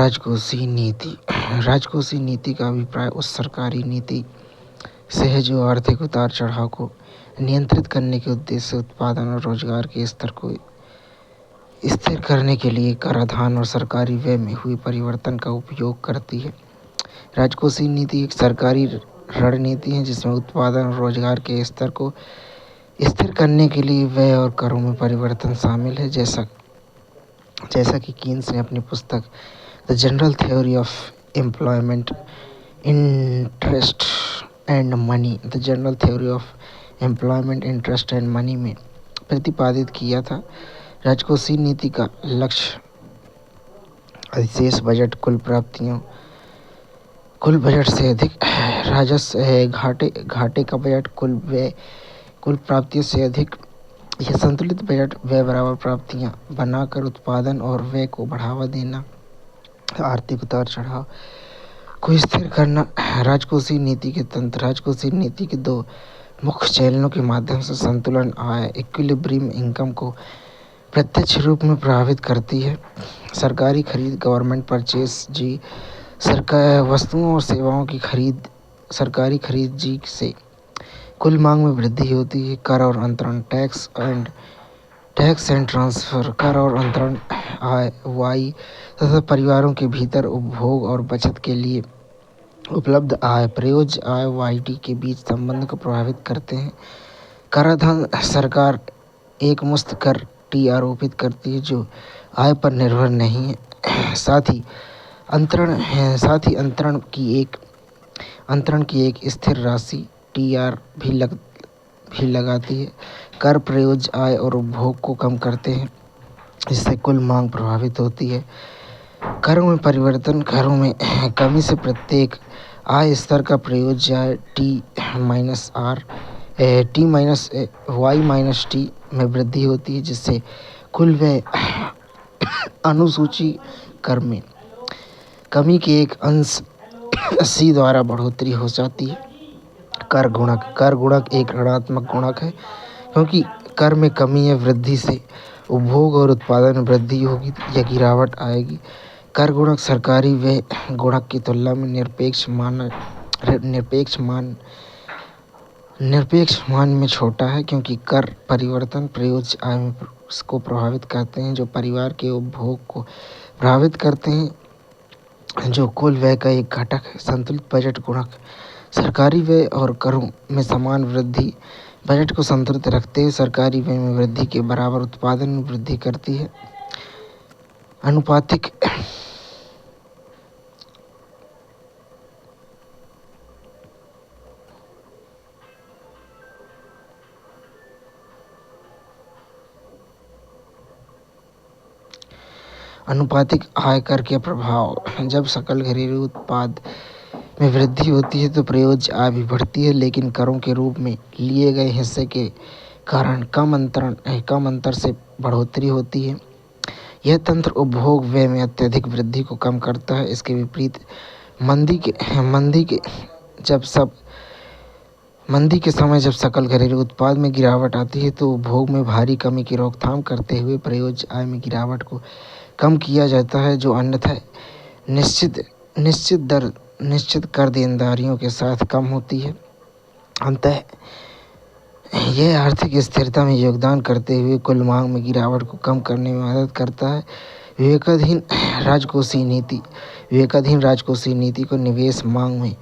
राजकोषीय नीति। राजकोषीय नीति का अभिप्राय उस सरकारी नीति से है जो आर्थिक उतार चढ़ाव को नियंत्रित करने के उद्देश्य से उत्पादन और रोजगार के स्तर को स्थिर करने के लिए कराधान और सरकारी व्यय में हुए परिवर्तन का उपयोग करती है। राजकोषीय नीति एक सरकारी रणनीति है जिसमें उत्पादन और रोजगार के स्तर को स्थिर करने के लिए व्यय और करों में परिवर्तन शामिल है। जैसा कि कीन्स ने अपनी पुस्तक the general theory of employment, interest and money में प्रतिपादित किया था, राजकोषीय नीति का लक्ष्य अधिशेष बजट कुल बजट से अधिक राजस्व है। घाटे का बजट कुल प्राप्तियों से अधिक। यह संतुलित बजट व्यय बराबर प्राप्तियां बनाकर उत्पादन और व्यय को बढ़ावा देना, आर्थिक उतार चढ़ाव को स्थिर करना। राजकोषीय नीति के दो मुख्य चैनलों के माध्यम से संतुलन आय इक्विलिब्रियम इनकम को प्रत्यक्ष रूप में प्रभावित करती है। सरकारी खरीद गवर्नमेंट परचेज जी, सरकार वस्तुओं और सेवाओं की खरीद सरकारी खरीद जी से कुल मांग में वृद्धि होती है। कर और अंतरण टैक्स एंड ट्रांसफर, कर और अंतरण आय वाई तथा परिवारों के भीतर उपभोग और बचत के लिए उपलब्ध आय प्रयोज्य आय वाईटी के बीच संबंध को प्रभावित करते हैं। कराधान, सरकार एक मुश्त कर टी आरोपित करती है जो आय पर निर्भर नहीं है। साथ ही अंतरण की एक स्थिर राशि टी आर भी लगाती है। कर प्रयोज्य आय और उपभोग को कम करते हैं जिससे कुल मांग प्रभावित होती है। करों में परिवर्तन, करों में कमी से प्रत्येक आय स्तर का प्रयोज्य आय टी वाई माइनस टी में वृद्धि होती है जिससे कुल व्यय अनुसूची कर में कमी के एक अंश सी द्वारा बढ़ोतरी हो जाती है। कर गुणक एक ऋणात्मक गुणक है क्योंकि कर में कमी या वृद्धि से उपभोग और उत्पादन में वृद्धि होगी या गिरावट आएगी। कर गुणक सरकारी व्यय गुणक की तुलना में निरपेक्ष मान में छोटा है क्योंकि कर परिवर्तन प्रयोज्य आय को प्रभावित करते हैं जो परिवार के उपभोग को प्रभावित करते हैं जो कुल व्यय का एक घटक है। संतुलित बजट गुणक सरकारी व्यय और करों में समान वृद्धि बजट को संतुलित रखते हुए सरकारी व्यय में वृद्धि के बराबर उत्पादन में वृद्धि करती है। अनुपातिक आयकर के प्रभाव। जब सकल घरेलू उत्पाद में वृद्धि होती है तो प्रयोज्य आय भी बढ़ती है, लेकिन करों के रूप में लिए गए हिस्से के कारण कम अंतर से बढ़ोतरी होती है। यह तंत्र उपभोग व्यय में अत्यधिक वृद्धि को कम करता है। इसके विपरीत मंदी के समय जब सकल घरेलू उत्पाद में गिरावट आती है तो उपभोग में भारी कमी की रोकथाम करते हुए प्रयोज्य आय में गिरावट को कम किया जाता है जो अन्यथा निश्चित कर देनदारियों के साथ कम होती है। अंततः यह आर्थिक स्थिरता में योगदान करते हुए कुल मांग में गिरावट को कम करने में मदद करता है। विवेकाधीन राजकोषीय नीति को निवेश मांग में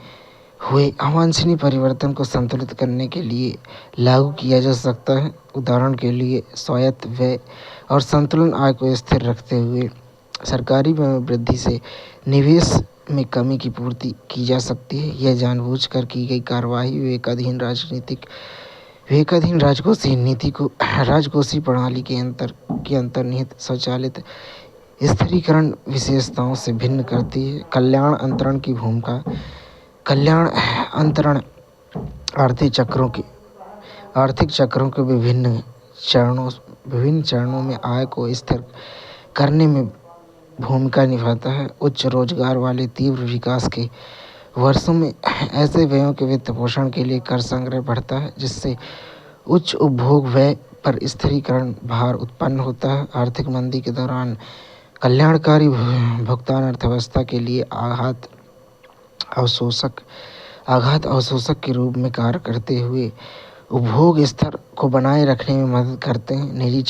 हुए अवांछनीय परिवर्तन को संतुलित करने के लिए लागू किया जा सकता है। उदाहरण के लिए स्वायत्त व्यय और संतुलन आय को स्थिर रखते हुए सरकारी व्यय में वृद्धि से निवेश में कमी की पूर्ति की जा सकती है। यह जानबूझकर की गई कार्रवाई विवेकाधीन राजकोषीय नीति को राजकोषीय प्रणाली के अंतर्निहित स्वचालित स्थिरीकरण विशेषताओं से भिन्न करती है। कल्याण अंतरण की भूमिका। कल्याण अंतरण आर्थिक चक्रों के विभिन्न चरणों में आय को स्थिर करने में भूमिका निभाता है। उच्च रोजगार वाले तीव्र विकास के वर्षों में ऐसे व्ययों के वित्त पोषण के लिए कर संग्रह बढ़ता है जिससे उच्च उपभोग व्यय पर स्थिरीकरण भार उत्पन्न होता है। आर्थिक मंदी के दौरान कल्याणकारी भुगतान अर्थव्यवस्था के लिए अवशोषक आघात अवशोषक के रूप में कार्य करते हुए उपभोग स्तर को बनाए रखने में मदद करते हैं। निजी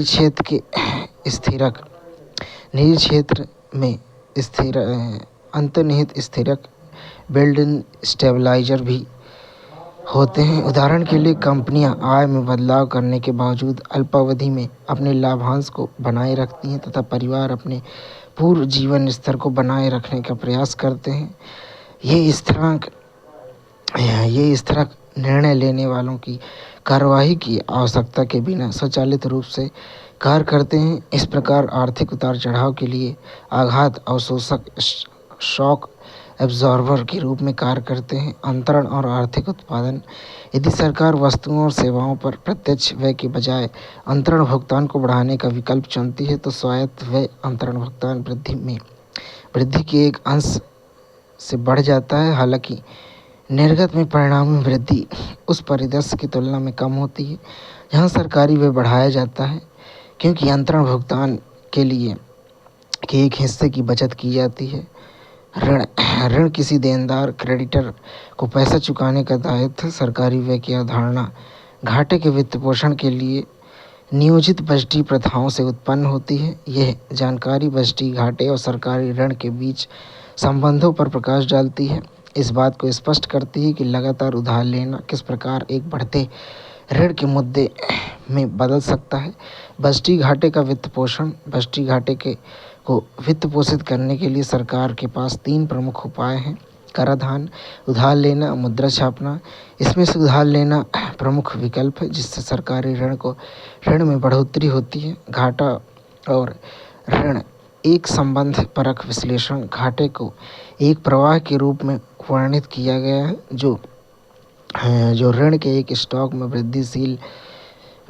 क्षेत्र के स्थिरक निजी क्षेत्र में स्थिर अंतर्निहित स्थिरक बिल्ड इन स्टेबलाइजर भी होते हैं। उदाहरण के लिए कंपनियां आय में बदलाव करने के बावजूद अल्पावधि में अपने लाभांश को बनाए रखती हैं तथा परिवार अपने पूर्व जीवन स्तर को बनाए रखने का प्रयास करते हैं। ये स्थिरक निर्णय लेने वालों की कार्यवाही की आवश्यकता के बिना स्वचालित रूप से कार्य करते हैं। इस प्रकार आर्थिक उतार चढ़ाव के लिए आघात अवशोषक शॉक एब्जॉर्बर के रूप में कार्य करते हैं। अंतरण और आर्थिक उत्पादन। यदि सरकार वस्तुओं और सेवाओं पर प्रत्यक्ष व्यय के बजाय अंतरण भुगतान को बढ़ाने का विकल्प चुनती है तो स्वायत्त व्यय अंतरण भुगतान वृद्धि के एक अंश से बढ़ जाता है। हालांकि निर्गत में परिणामी वृद्धि उस परिदृश्य की तुलना में कम होती है जहां सरकारी व्यय बढ़ाया जाता है, क्योंकि अंतरण भुगतान के लिए के एक हिस्से की बचत की जाती है। ऋण किसी देनदार क्रेडिटर को पैसा चुकाने का दायित्व। सरकारी व्यय की अवधारणा घाटे के वित्त पोषण के लिए नियोजित बजटीय प्रथाओं से उत्पन्न होती है। यह जानकारी बजटीय घाटे और सरकारी ऋण के बीच संबंधों पर प्रकाश डालती है। इस बात को स्पष्ट करती है कि लगातार उधार लेना किस प्रकार एक बढ़ते ऋण के मुद्दे में बदल सकता है। बजटीय घाटे का वित्त पोषण। बजटीय घाटे को वित्त पोषित करने के लिए सरकार के पास 3 प्रमुख उपाय हैं: कराधान, उधार लेना, मुद्रा छापना। इसमें से उधार लेना प्रमुख विकल्प है, जिससे सरकारी ऋण में बढ़ोतरी होती है। घाटा और ऋण एक संबंध परक विश्लेषण। घाटे को एक प्रवाह के रूप में वर्णित किया गया है जो ऋण के एक स्टॉक में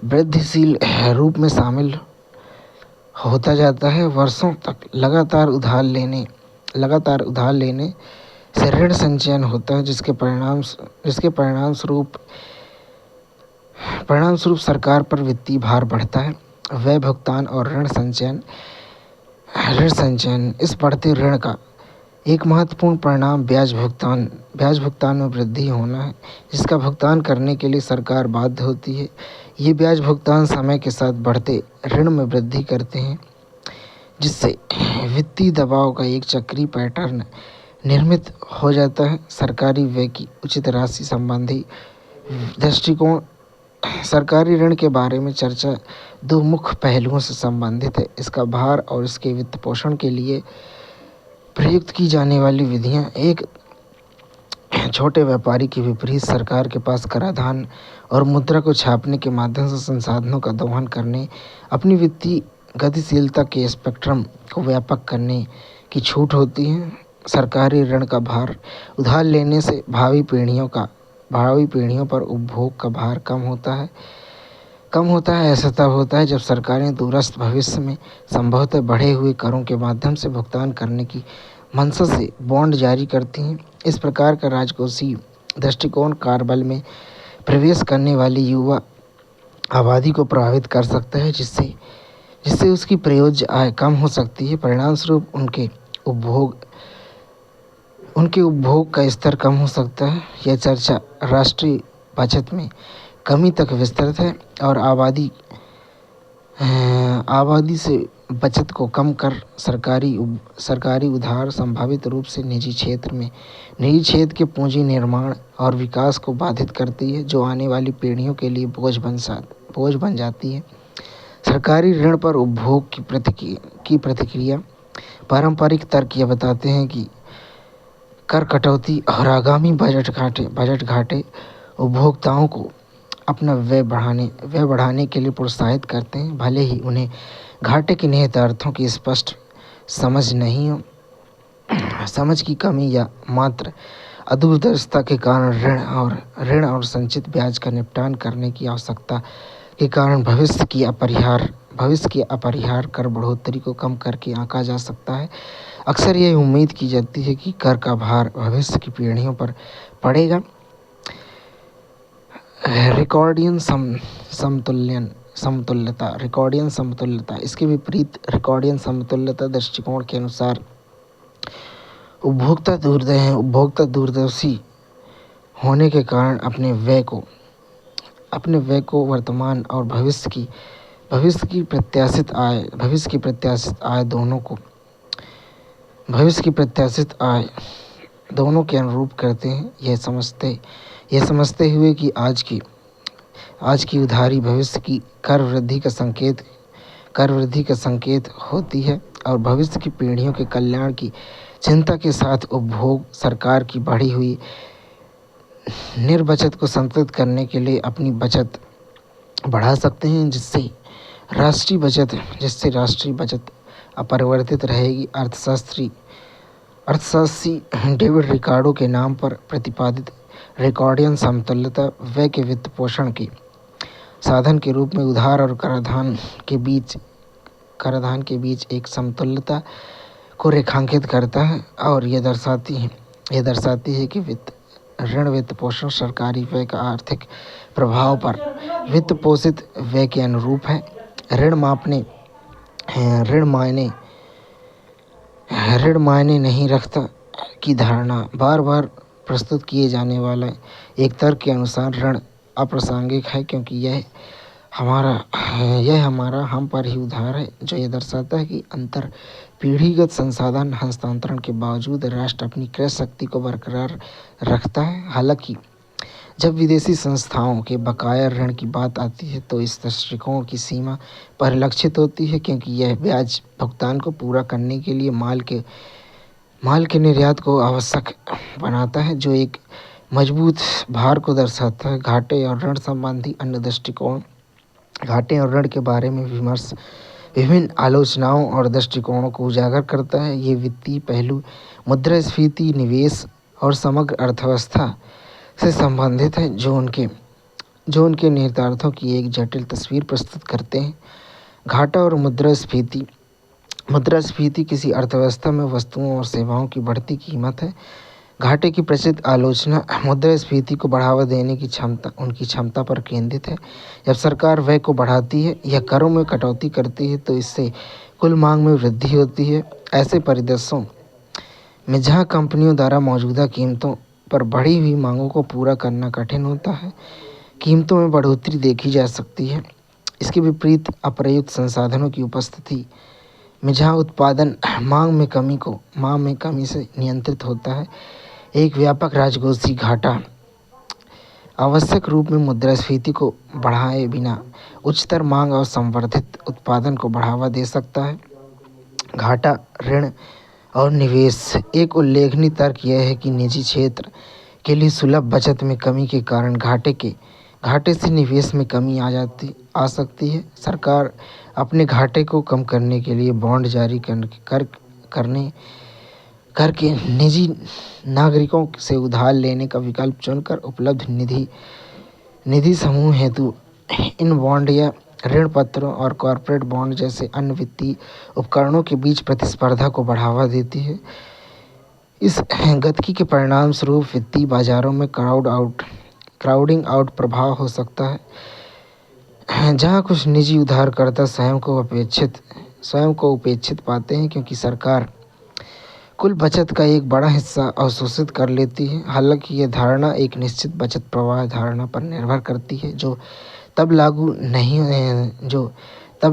वृद्धिशील रूप में शामिल होता जाता है। वर्षों तक लगातार उधार लेने से ऋण संचयन होता है, जिसके परिणाम स्वरूप सरकार पर वित्तीय भार बढ़ता है। व्यय भुगतान और ऋण संचयन। इस बढ़ते ऋण का एक महत्वपूर्ण परिणाम ब्याज भुगतान में वृद्धि होना है, जिसका भुगतान करने के लिए सरकार बाध्य होती है। ये ब्याज भुगतान समय के साथ बढ़ते ऋण में वृद्धि करते हैं, जिससे वित्तीय दबाव का एक चक्रीय पैटर्न निर्मित हो जाता है। सरकारी व्यय की उचित राशि संबंधी दृष्टिकोण। सरकारी ऋण के बारे में चर्चा 2 मुख्य पहलुओं से संबंधित है: इसका भार और इसके वित्त पोषण के लिए प्रयुक्त की जाने वाली विधियां। एक छोटे व्यापारी के विपरीत सरकार के पास कराधान और मुद्रा को छापने के माध्यम से संसाधनों का दोहन करने, अपनी वित्तीय गतिशीलता के स्पेक्ट्रम को व्यापक करने की छूट होती है। सरकारी ऋण का भार। उधार लेने से भावी पीढ़ियों पर उपभोग का भार कम होता है। ऐसा तब होता है जब सरकारें दूरस्थ भविष्य में संभवतः बढ़े हुए करों के माध्यम से भुगतान करने की मंशा से बॉन्ड जारी करती हैं। इस प्रकार का राजकोषीय दृष्टिकोण कार्यबल में प्रवेश करने वाली युवा आबादी को प्रभावित कर सकता है, जिससे उसकी प्रयोज्य आय कम हो सकती है। परिणामस्वरूप उनके उपभोग का स्तर कम हो सकता है। यह चर्चा राष्ट्रीय बचत में कमी तक विस्तृत है और आबादी से बचत को कम कर सरकारी उधार संभावित रूप से निजी क्षेत्र के पूंजी निर्माण और विकास को बाधित करती है, जो आने वाली पीढ़ियों के लिए बोझ बन जाती है। सरकारी ऋण पर उपभोग की प्रतिक्रिया। पारंपरिक तर्क यह बताते हैं कि कर कटौती और आगामी बजट घाटे उपभोक्ताओं को अपना व्यय बढ़ाने के लिए प्रोत्साहित करते हैं, भले ही उन्हें घाटे के निहित अर्थों की स्पष्ट समझ नहीं हो। समझ की कमी या मात्र अदूरदर्शिता के कारण ऋण और संचित ब्याज का निपटान करने की आवश्यकता के कारण भविष्य की अपरिहार्य कर बढ़ोतरी को कम करके आंका जा सकता है। अक्सर यह उम्मीद की जाती है कि कर का भार भविष्य की पीढ़ियों पर पड़ेगा। रिकॉर्डियन समतुल्यन समतुल्यता, रिकॉर्डियन समतुल्यता। इसके विपरीत रिकॉर्डियन समतुल्यता दृष्टिकोण के अनुसार उपभोक्ता दूरदर्शी होने के कारण अपने व्यय को वर्तमान और भविष्य की प्रत्याशित आय दोनों के अनुरूप करते हैं। यह समझते हुए कि आज की उधारी भविष्य की कर वृद्धि का संकेत होती है और भविष्य की पीढ़ियों के कल्याण की चिंता के साथ उपभोग सरकार की बढ़ी हुई निर्बचत को संतुलित करने के लिए अपनी बचत बढ़ा सकते हैं, जिससे राष्ट्रीय बचत अपरिवर्तित रहेगी। अर्थशास्त्री डेविड रिकार्डो के नाम पर प्रतिपादित रिकॉर्डियन समतुल्यता व्यय के वित्त पोषण के साधन के रूप में उधार और कराधान के बीच एक समतुल्यता को रेखांकित करता है और यह दर्शाती है कि ऋण वित्त पोषण सरकारी व्यय का आर्थिक प्रभाव पर वित्त पोषित व्यय के अनुरूप है। ऋण मायने नहीं रखता की धारणा बार बार प्रस्तुत किए जाने वाला एक तर्क के अनुसार ऋण अप्रासंगिक है, क्योंकि यह हमारा हम पर ही उधार है, जो यह दर्शाता है कि अंतर पीढ़ीगत संसाधन हस्तांतरण के बावजूद राष्ट्र अपनी क्रय शक्ति को बरकरार रखता है। हालांकि जब विदेशी संस्थाओं के बकाया ऋण की बात आती है तो इस दृष्टिकोण की सीमा परिलक्षित होती है, क्योंकि यह ब्याज भुगतान को पूरा करने के लिए माल के निर्यात को आवश्यक बनाता है, जो एक मजबूत भार को दर्शाता है। घाटे और ऋण संबंधी अन्य दृष्टिकोण घाटे और ऋण के बारे में विमर्श विभिन्न आलोचनाओं और दृष्टिकोणों को उजागर करता है। ये वित्तीय पहलू मुद्रास्फीति, निवेश और समग्र अर्थव्यवस्था से संबंधित है, जो उनके निहितार्थों की एक जटिल तस्वीर प्रस्तुत करते हैं। घाटा और मुद्रास्फीति किसी अर्थव्यवस्था में वस्तुओं और सेवाओं की बढ़ती कीमत है। घाटे की प्रचलित आलोचना मुद्रास्फीति को बढ़ावा देने की उनकी क्षमता पर केंद्रित है। जब सरकार व्यय को बढ़ाती है या करों में कटौती करती है तो इससे कुल मांग में वृद्धि होती है। ऐसे परिदृश्यों में जहां कंपनियों द्वारा मौजूदा कीमतों पर बढ़ी हुई मांगों को पूरा करना कठिन होता है, कीमतों में बढ़ोतरी देखी जा सकती है। इसके विपरीत अप्रयुक्त संसाधनों की उपस्थिति में जहां उत्पादन मांग में कमी से नियंत्रित होता है, एक व्यापक राजकोषीय घाटा आवश्यक रूप में मुद्रास्फीति को बढ़ाए बिना उच्चतर मांग और संवर्धित उत्पादन को बढ़ावा दे सकता है। घाटा, ऋण और निवेश। एक उल्लेखनीय तर्क यह है कि निजी क्षेत्र के लिए सुलभ बचत में कमी के कारण घाटे से निवेश में कमी आ सकती है। सरकार अपने घाटे को कम करने के लिए बॉन्ड जारी करके निजी नागरिकों से उधार लेने का विकल्प चुनकर उपलब्ध निधि समूह हेतु इन बॉन्ड या ऋण पत्रों और कॉर्पोरेट बॉन्ड जैसे अन्य वित्तीय उपकरणों के बीच प्रतिस्पर्धा को बढ़ावा देती है। इस गतिकी के परिणाम स्वरूप वित्तीय बाजारों में क्राउडिंग आउट प्रभाव हो सकता है, जहां कुछ निजी उधारकर्ता स्वयं को उपेक्षित पाते हैं, क्योंकि सरकार कुल बचत का एक बड़ा हिस्सा अवशोषित कर लेती है। हालांकि यह धारणा एक निश्चित बचत प्रवाह धारणा पर निर्भर करती है, जो तब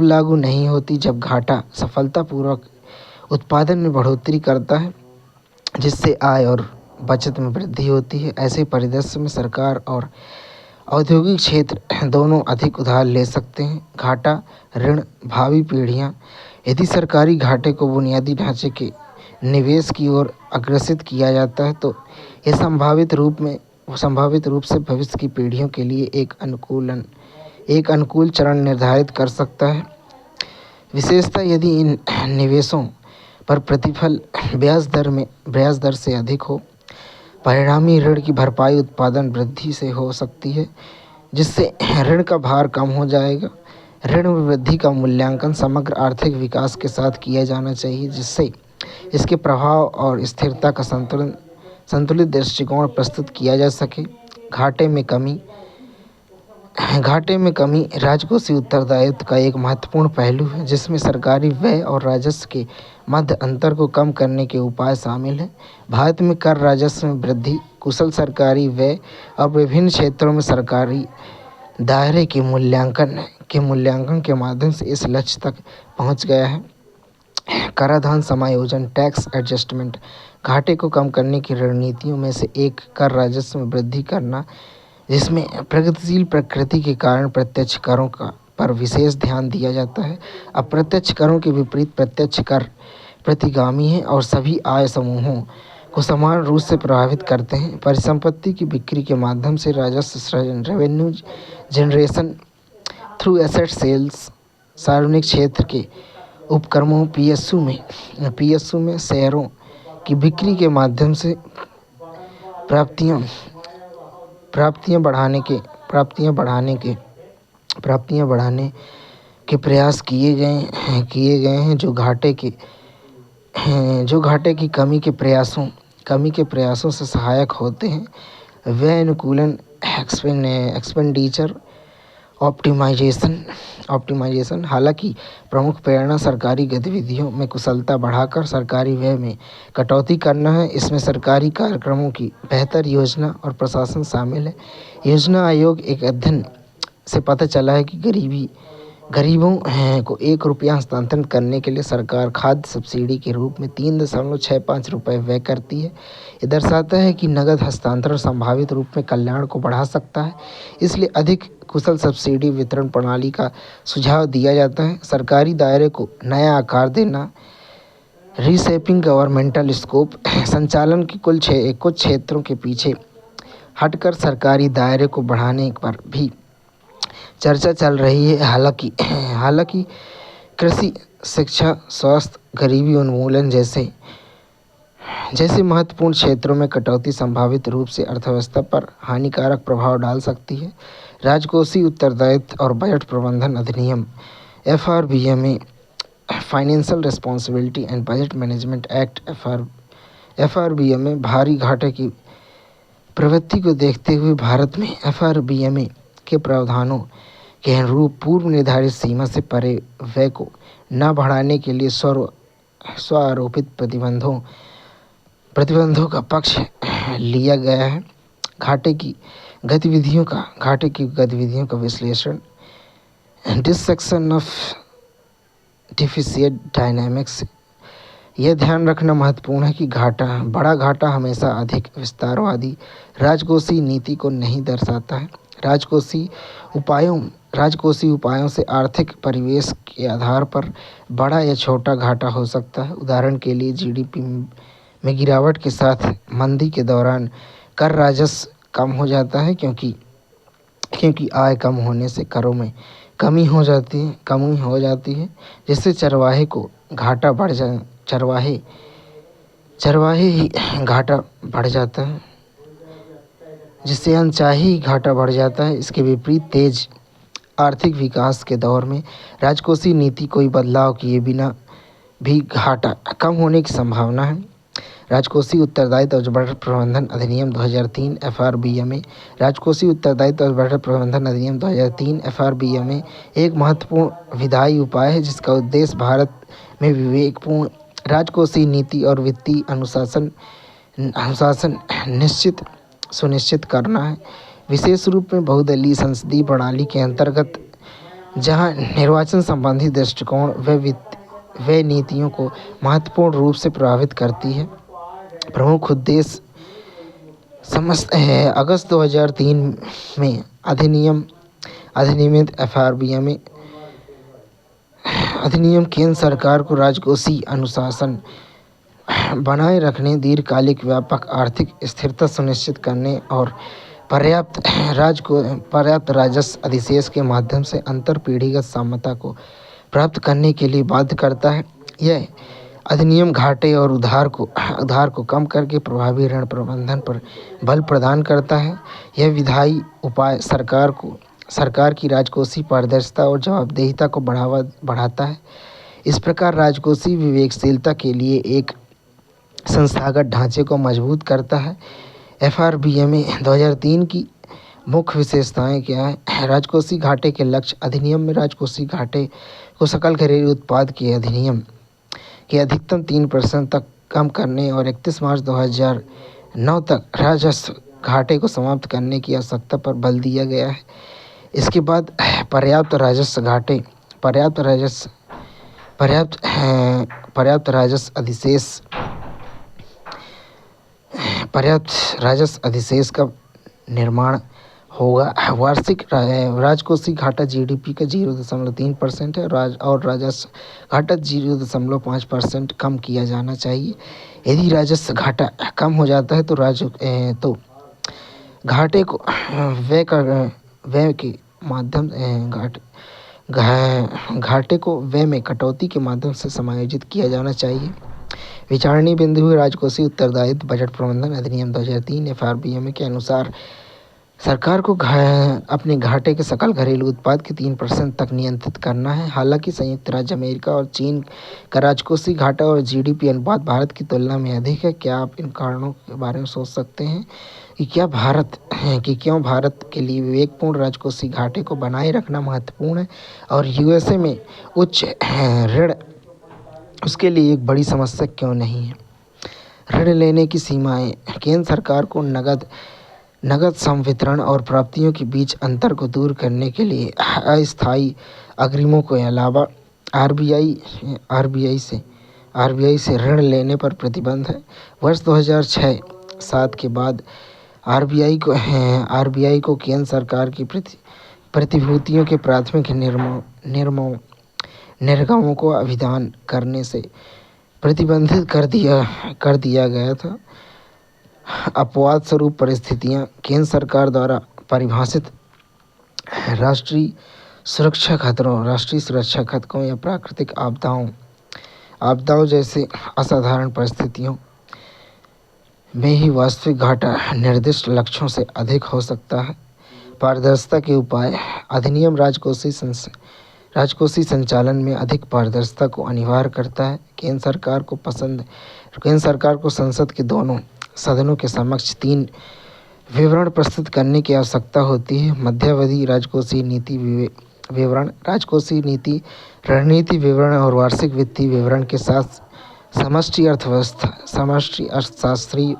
लागू नहीं होती जब घाटा सफलतापूर्वक उत्पादन में बढ़ोतरी करता है, जिससे आय और बचत में वृद्धि होती है। ऐसे परिदृश्य में सरकार और औद्योगिक क्षेत्र दोनों अधिक उधार ले सकते हैं। घाटा, ऋण, भावी पीढ़ियां। यदि सरकारी घाटे को बुनियादी ढांचे के निवेश की ओर अग्रसित किया जाता है तो यह संभावित रूप से भविष्य की पीढ़ियों के लिए एक अनुकूल चरण निर्धारित कर सकता है, विशेषतः यदि इन निवेशों पर प्रतिफल ब्याज दर से अधिक हो। परिणामी ऋण की भरपाई उत्पादन वृद्धि से हो सकती है, जिससे ऋण का भार कम हो जाएगा। ऋण वृद्धि का मूल्यांकन समग्र आर्थिक विकास के साथ किया जाना चाहिए, जिससे इसके प्रभाव और स्थिरता का संतुलित दृष्टिकोण प्रस्तुत किया जा सके। घाटे में कमी। घाटे में कमी राजकोषीय उत्तरदायित्व का एक महत्वपूर्ण पहलू है, जिसमें सरकारी व्यय और राजस्व के मध्य अंतर को कम करने के उपाय शामिल हैं। भारत में कर राजस्व में वृद्धि, कुशल सरकारी व्यय और विभिन्न क्षेत्रों में सरकारी दायरे के मूल्यांकन के माध्यम से इस लक्ष्य तक पहुंच गया है। कराधान समायोजन, टैक्स एडजस्टमेंट, घाटे को कम करने की रणनीतियों में से एक कर राजस्व में वृद्धि करना, जिसमें प्रगतिशील प्रकृति के कारण प्रत्यक्ष करों का पर विशेष ध्यान दिया जाता है। अप्रत्यक्ष करों के विपरीत प्रत्यक्ष कर प्रतिगामी हैं और सभी आय समूहों को समान रूप से प्रभावित करते हैं। परिसंपत्ति की बिक्री के माध्यम से राजस्व सृजन, revenue generation through asset sales, सार्वजनिक क्षेत्र के उपक्रमों पीएसयू में शेयरों की बिक्री के माध्यम से प्राप्तियां बढ़ाने के प्रयास किए गए हैं, जो घाटे की कमी के प्रयासों से सहायक होते हैं। व्यय अनुकूलन, एक्सपेंडिचर ऑप्टिमाइजेशन, हालांकि प्रमुख प्रेरणा सरकारी गतिविधियों में कुशलता बढ़ाकर सरकारी व्यय में कटौती करना है। इसमें सरकारी कार्यक्रमों की बेहतर योजना और प्रशासन शामिल है। योजना आयोग एक अध्ययन से पता चला है कि गरीबों को ₹1 हस्तांतरण करने के लिए सरकार खाद्य सब्सिडी के रूप में 3.65 रुपये व्यय करती है। ये दर्शाता है कि नगद हस्तांतरण संभावित रूप में कल्याण को बढ़ा सकता है, इसलिए अधिक कुशल सब्सिडी वितरण प्रणाली का सुझाव दिया जाता है। सरकारी दायरे को नया आकार देना, रीशेपिंग गवर्नमेंटल स्कोप, संचालन के कुछ क्षेत्रों के पीछे हटकर सरकारी दायरे को बढ़ाने पर भी चर्चा चल रही है। हालांकि कृषि, शिक्षा, स्वास्थ्य, गरीबी उन्मूलन जैसे महत्वपूर्ण क्षेत्रों में कटौती संभावित रूप से अर्थव्यवस्था पर हानिकारक प्रभाव डाल सकती है। राजकोषीय उत्तरदायित्व और बजट प्रबंधन अधिनियम FRBMA, financial responsibility and budget management act FRBMA, भारी घाटे की प्रवृत्ति को देखते हुए भारत में FRBMA के प्रावधानों के अनुरूप पूर्व निर्धारित सीमा से परे व्यय को न बढ़ाने के लिए स्वआरोपित प्रतिबंधों का पक्ष लिया गया है। घाटे की गतिविधियों का विश्लेषण, डिसेक्शन ऑफ डिफिसिट डायनामिक्स। यह ध्यान रखना महत्वपूर्ण है कि बड़ा घाटा हमेशा अधिक विस्तारवादी राजकोषीय नीति को नहीं दर्शाता है। राजकोषीय उपायों से आर्थिक परिवेश के आधार पर बड़ा या छोटा घाटा हो सकता है। उदाहरण के लिए, GDP में गिरावट के साथ मंदी के दौरान कर राजस्व कम हो जाता है, क्योंकि आय कम होने से करों में कमी हो जाती है, जिससे चरवाहे ही घाटा बढ़ जाता है, जिससे अनचाही घाटा बढ़ जाता है। इसके विपरीत तेज आर्थिक विकास के दौर में राजकोषीय नीति कोई बदलाव किए बिना भी घाटा कम होने की संभावना है। राजकोषीय उत्तरदायित्व और बजट प्रबंधन अधिनियम 2003 FRBMA। राजकोषीय उत्तरदायित्व और बजट प्रबंधन अधिनियम 2003 FRBMA एक महत्वपूर्ण विधायी उपाय है, जिसका उद्देश्य भारत में विवेकपूर्ण राजकोषीय नीति और वित्तीय अनुशासन सुनिश्चित करना है। विशेष रूप में बहुदलीय संसदीय प्रणाली के अंतर्गत, जहां निर्वाचन संबंधी दृष्टिकोण व नीतियों को महत्वपूर्ण रूप से प्रभावित करती है। प्रमुख उद्देश्य अगस्त 2003 में अधिनियमित FRBMA अधिनियम केंद्र सरकार को राजकोषीय अनुशासन बनाए रखने, दीर्घकालिक व्यापक आर्थिक स्थिरता सुनिश्चित करने और पर्याप्त राजस्व अधिशेष के माध्यम से अंतर पीढ़ीगत समता को प्राप्त करने के लिए बाध्य करता है। यह अधिनियम घाटे और उधार को कम करके प्रभावी ऋण प्रबंधन पर बल प्रदान करता है। यह विधायी उपाय सरकार की राजकोषीय पारदर्शिता और जवाबदेहिता को बढ़ाता है। इस प्रकार राजकोषीय विवेकशीलता के लिए एक संस्थागत ढांचे को मजबूत करता है। FRBMA 2003 की मुख्य विशेषताएं क्या है? राजकोषीय घाटे के लक्ष्य। अधिनियम में राजकोषीय घाटे को सकल घरेलू उत्पाद के अधिनियम के अधिकतम 3% तक कम करने और 31 मार्च 2009 तक राजस्व घाटे को समाप्त करने की आवश्यकता पर बल दिया गया है। इसके बाद पर्याप्त राजस्व अधिशेष का निर्माण होगा। वार्षिक राजकोषीय घाटा जीडीपी का 0.3% है और राजस्व घाटा 0.5% कम किया जाना चाहिए। यदि राजस्व घाटा कम हो जाता है तो घाटे को व्यय के माध्यम घाटे को व्यय में कटौती के माध्यम से समायोजित किया जाना चाहिए। विचारणीय बिंदु है राजकोषीय उत्तरदायित्व बजट प्रबंधन अधिनियम 2003 FRBM के अनुसार सरकार को अपने घाटे के सकल घरेलू उत्पाद के 3% तक नियंत्रित करना है। हालांकि संयुक्त राज्य अमेरिका और चीन का राजकोषीय घाटा और जीडीपी अनुपात भारत की तुलना में अधिक है। क्या आप इन कारणों के बारे में सोच सकते हैं कि क्यों भारत के लिए विवेकपूर्ण राजकोषीय घाटे को बनाए रखना महत्वपूर्ण है और यूएसए में उच्च ऋण उसके लिए एक बड़ी समस्या क्यों नहीं है? ऋण लेने की सीमाएं। केंद्र सरकार को नगद संवितरण और प्राप्तियों के बीच अंतर को दूर करने के लिए अस्थायी अग्रिमों के अलावा आरबीआई से ऋण लेने पर प्रतिबंध है। वर्ष 2006-7 के बाद आरबीआई को केंद्र सरकार की प्रतिभूतियों के प्राथमिक निर्गमों को अभिदान करने से प्रतिबंधित कर दिया गया था। अपवाद स्वरूप परिस्थितियां। केंद्र सरकार द्वारा परिभाषित राष्ट्रीय सुरक्षा खतरों या प्राकृतिक आपदाओं जैसे असाधारण परिस्थितियों में ही वास्तविक घाटा निर्दिष्ट लक्ष्यों से अधिक हो सकता है। पारदर्शिता के उपाय। अधिनियम राजकोषीय संचालन में अधिक पारदर्शिता को अनिवार्य करता है। केंद्र सरकार को संसद के दोनों सदनों के समक्ष 3 विवरण प्रस्तुत करने की आवश्यकता होती है। मध्यावधि राजकोषीय नीति विवरण, राजकोषीय नीति रणनीति विवरण और वार्षिक वित्तीय विवरण के साथ समष्टि अर्थशास्त्रीय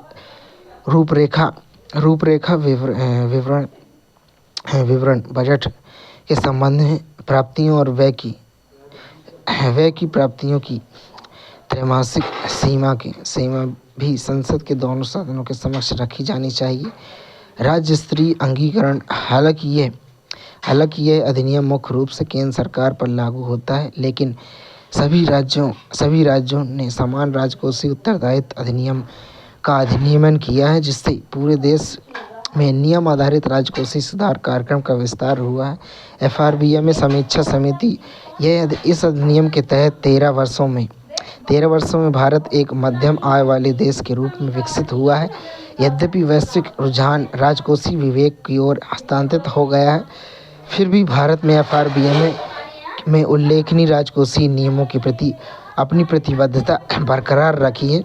रूपरेखा विवरण बजट के संबंध में प्राप्तियों और व्यय की प्राप्तियों की त्रैमासिक सीमा भी संसद के दोनों सदनों के समक्ष रखी जानी चाहिए। राज्य स्तरीय अंगीकरण। हालांकि यह अधिनियम मुख्य रूप से केंद्र सरकार पर लागू होता है, लेकिन सभी राज्यों ने समान राजकोषीय उत्तरदायित्व अधिनियम का अधिनियमन किया है, जिससे पूरे देश में नियम आधारित राजकोषीय सुधार कार्यक्रम का विस्तार हुआ है। FRBM समीक्षा समिति। इस अधिनियम के तहत 13 वर्षों में भारत एक मध्यम आय वाले देश के रूप में विकसित हुआ है। यद्यपि वैश्विक रुझान राजकोषीय विवेक की ओर हस्तांतरित हो गया है, फिर भी भारत में FRBM में उल्लेखनीय राजकोषीय नियमों के प्रति अपनी प्रतिबद्धता बरकरार रखी है।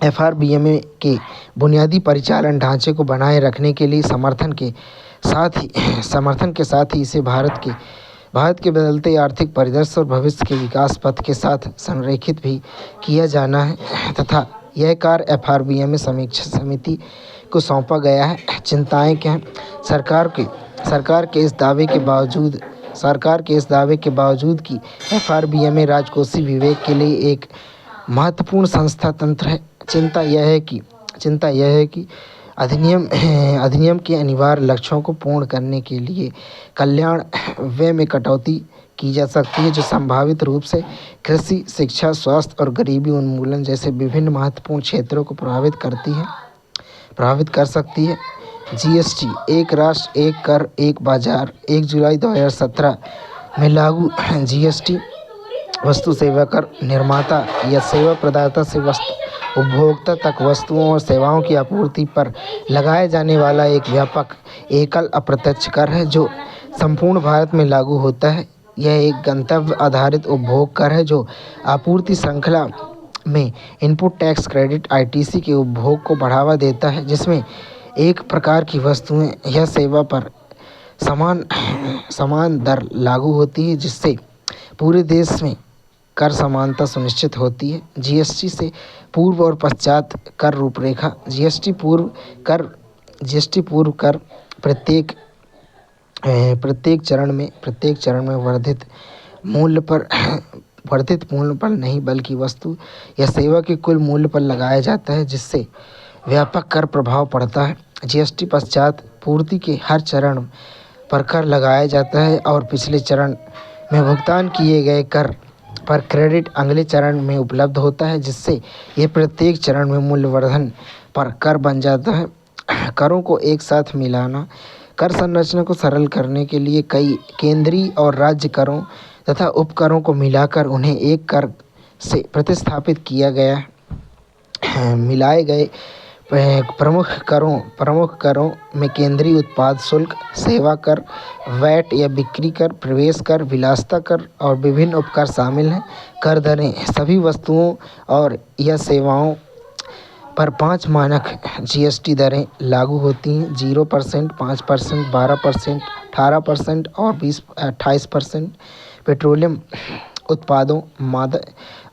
FRBM के बुनियादी परिचालन ढांचे को बनाए रखने के लिए समर्थन के साथ ही इसे भारत के बदलते आर्थिक परिदृश्य और भविष्य के विकास पथ के साथ संरेखित भी किया जाना है तथा यह कार्य FRBM समीक्षा समिति को सौंपा गया है। चिंताएं क्या हैं? सरकार के इस दावे के बावजूद कि FRBM राजकोषीय विवेक के लिए एक महत्वपूर्ण संस्था तंत्र है। चिंता यह है कि अधिनियम के अनिवार्य लक्ष्यों को पूर्ण करने के लिए कल्याण व्यय में कटौती की जा सकती है, जो संभावित रूप से कृषि, शिक्षा, स्वास्थ्य और गरीबी उन्मूलन जैसे विभिन्न महत्वपूर्ण क्षेत्रों को प्रभावित कर सकती है। GST एक राष्ट्र एक कर एक बाजार 1 जुलाई 2017 में लागू GST वस्तु सेवा कर निर्माता या सेवा प्रदाता से उपभोक्ता तक वस्तुओं और सेवाओं की आपूर्ति पर लगाए जाने वाला एक व्यापक एकल अप्रत्यक्ष कर है जो संपूर्ण भारत में लागू होता है। यह एक गंतव्य आधारित उपभोग कर है जो आपूर्ति श्रृंखला में इनपुट टैक्स क्रेडिट ITC के उपभोग को बढ़ावा देता है, जिसमें एक प्रकार की वस्तुएं या सेवा पर समान समान दर लागू होती है, जिससे पूरे देश में कर समानता सुनिश्चित होती है। जीएसटी से पूर्व और पश्चात कर रूपरेखा। जीएसटी पूर्व कर प्रत्येक प्रत्येक चरण में वर्धित मूल्य पर नहीं बल्कि वस्तु या सेवा के कुल मूल्य पर लगाया जाता है, जिससे व्यापक कर प्रभाव पड़ता है। जीएसटी पश्चात पूर्ति के हर चरण पर कर लगाया जाता है और पिछले चरण में भुगतान किए गए कर पर क्रेडिट अगले चरण में उपलब्ध होता है, जिससे ये प्रत्येक चरण में मूल्यवर्धन पर कर बन जाता है। करों को एक साथ मिलाना। कर संरचना को सरल करने के लिए कई केंद्रीय और राज्य करों तथा उपकरों को मिलाकर उन्हें एक कर से प्रतिस्थापित किया गया। मिलाए गए प्रमुख करों में केंद्रीय उत्पाद शुल्क, सेवा कर, वैट या बिक्री कर, प्रवेश कर, विलासिता कर और विभिन्न उपकर शामिल हैं। कर दरें। सभी वस्तुओं और या सेवाओं पर 5 मानक जीएसटी दरें लागू होती हैं: 0%, 5%, 12%, 18% और 28%। पेट्रोलियम उत्पादों,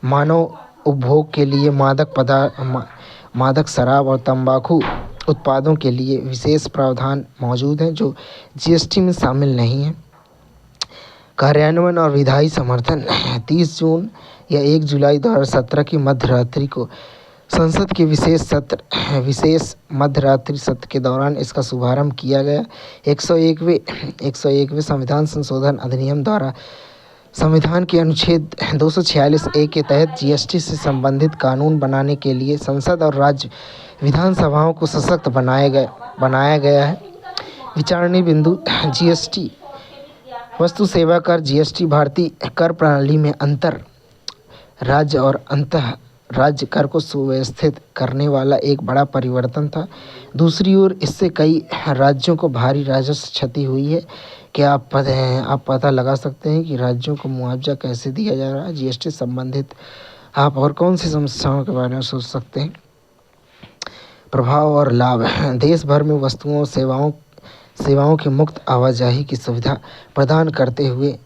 मानव उपभोग के लिए मादक शराब और तंबाकू उत्पादों के लिए विशेष प्रावधान मौजूद हैं जो जीएसटी में शामिल नहीं हैं। कार्यान्वयन और विधायी समर्थन। 30 जून या 1 जुलाई 2017 की मध्यरात्रि को संसद के विशेष मध्यरात्रि सत्र के दौरान इसका शुभारंभ किया गया। 101वें संविधान संशोधन अधिनियम द्वारा संविधान के अनुच्छेद 246A के तहत जीएसटी से संबंधित कानून बनाने के लिए संसद और राज्य विधानसभाओं को सशक्त बनाया गया है। विचारणीय बिंदु। जीएसटी वस्तु सेवा कर। जीएसटी भारतीय कर प्रणाली में अंतर राज्य और अंतः राज्य कर को सुव्यवस्थित करने वाला एक बड़ा परिवर्तन था। दूसरी ओर इससे कई राज्यों को भारी राजस्व क्षति हुई है। क्या आप पता लगा सकते हैं कि राज्यों को मुआवजा कैसे दिया जा रहा है? जीएसटी संबंधित आप और कौन सी समस्याओं के बारे में सोच सकते हैं? प्रभाव और लाभ। देश भर में वस्तुओं और सेवाओं की मुक्त आवाजाही की सुविधा प्रदान करते हुए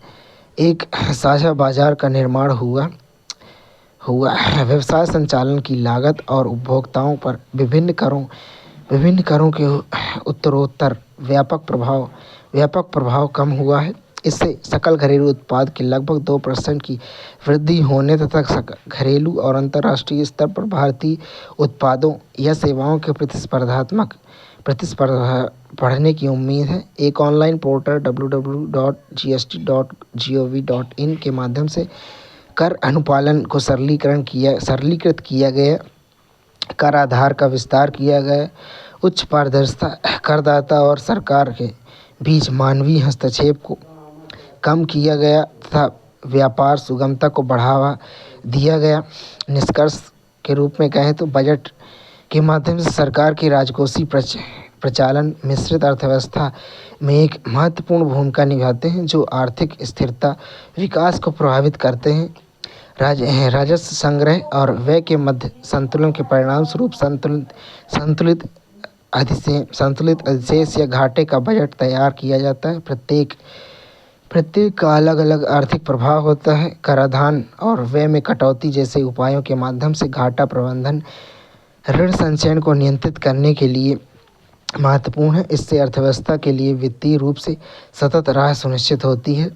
एक साझा बाजार का निर्माण हुआ। व्यवसाय संचालन की लागत और उपभोक्ताओं पर विभिन्न करों के उत्तरोत्तर व्यापक प्रभाव कम हुआ है। इससे सकल घरेलू उत्पाद के लगभग 2% की वृद्धि होने तथा घरेलू और अंतर्राष्ट्रीय स्तर पर भारतीय उत्पादों या सेवाओं के प्रतिस्पर्धा बढ़ने की उम्मीद है। एक ऑनलाइन पोर्टल www.gst.gov.in के माध्यम से कर अनुपालन को सरलीकृत किया गया। कर आधार का विस्तार किया गया। उच्च पारदर्शिता। करदाता और सरकार के बीच मानवीय हस्तक्षेप को कम किया गया तथा व्यापार सुगमता को बढ़ावा दिया गया। निष्कर्ष के रूप में कहें तो बजट के माध्यम से सरकार के राजकोषीय प्रचालन मिश्रित अर्थव्यवस्था में एक महत्वपूर्ण भूमिका निभाते हैं, जो आर्थिक स्थिरता विकास को प्रभावित करते हैं। राजस्व संग्रह और व्यय के मध्य संतुलन के परिणाम स्वरूप संतुलित अधिशेष या घाटे का बजट तैयार किया जाता है। प्रत्येक का अलग अलग आर्थिक प्रभाव होता है। कराधान और व्यय में कटौती जैसे उपायों के माध्यम से घाटा प्रबंधन ऋण संचयन को नियंत्रित करने के लिए महत्वपूर्ण है। इससे अर्थव्यवस्था के लिए वित्तीय रूप से सतत राह सुनिश्चित होती है।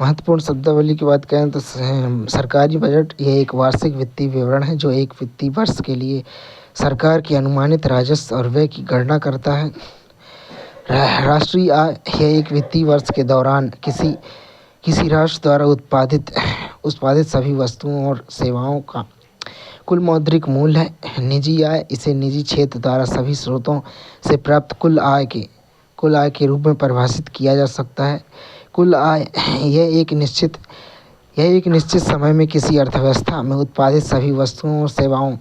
महत्वपूर्ण शब्दावली की बात करें तो सरकारी बजट यह एक वार्षिक वित्तीय विवरण है जो एक वित्तीय वर्ष के लिए सरकार की अनुमानित राजस्व और व्यय की गणना करता है। राष्ट्रीय आय यह एक वित्तीय वर्ष के दौरान किसी राष्ट्र द्वारा उत्पादित सभी वस्तुओं और सेवाओं का कुल मौद्रिक मूल्य है। निजी आय इसे निजी क्षेत्र द्वारा सभी स्रोतों से प्राप्त कुल आय के रूप में परिभाषित किया जा सकता है। कुल आय यह एक निश्चित समय में किसी अर्थव्यवस्था में उत्पादित सभी वस्तुओं और सेवाओं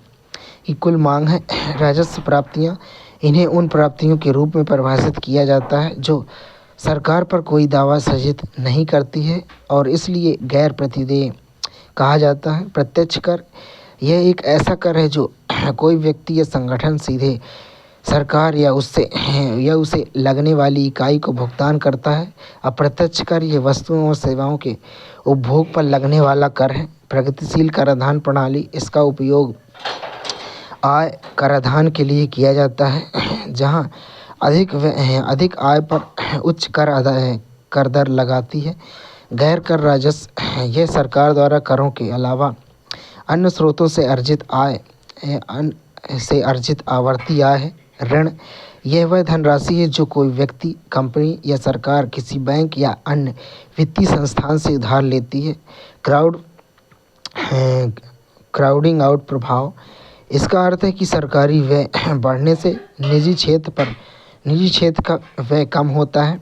की कुल मांग है। राजस्व प्राप्तियां इन्हें उन प्राप्तियों के रूप में परिभाषित किया जाता है जो सरकार पर कोई दावा सृजित नहीं करती है और इसलिए गैर प्रतिदेय कहा जाता है। प्रत्यक्ष कर यह एक ऐसा कर है जो कोई व्यक्ति या संगठन सरकार या उसे लगने वाली इकाई को भुगतान करता है। अप्रत्यक्ष कर ये वस्तुओं और सेवाओं के उपभोग पर लगने वाला कर है। प्रगतिशील कराधान प्रणाली, इसका उपयोग आय कराधान के लिए किया जाता है, जहाँ अधिक आय पर उच्च कर दर लगाती है। गैर कर राजस्व, यह सरकार द्वारा करों के अलावा अन्य स्रोतों से अर्जित आवर्ती आय है। ऋण, यह वह धनराशि है जो कोई व्यक्ति, कंपनी या सरकार किसी बैंक या अन्य वित्तीय संस्थान से उधार लेती है। क्राउडिंग आउट प्रभाव, इसका अर्थ है कि सरकारी व्यय बढ़ने से निजी क्षेत्र का व्यय कम होता है।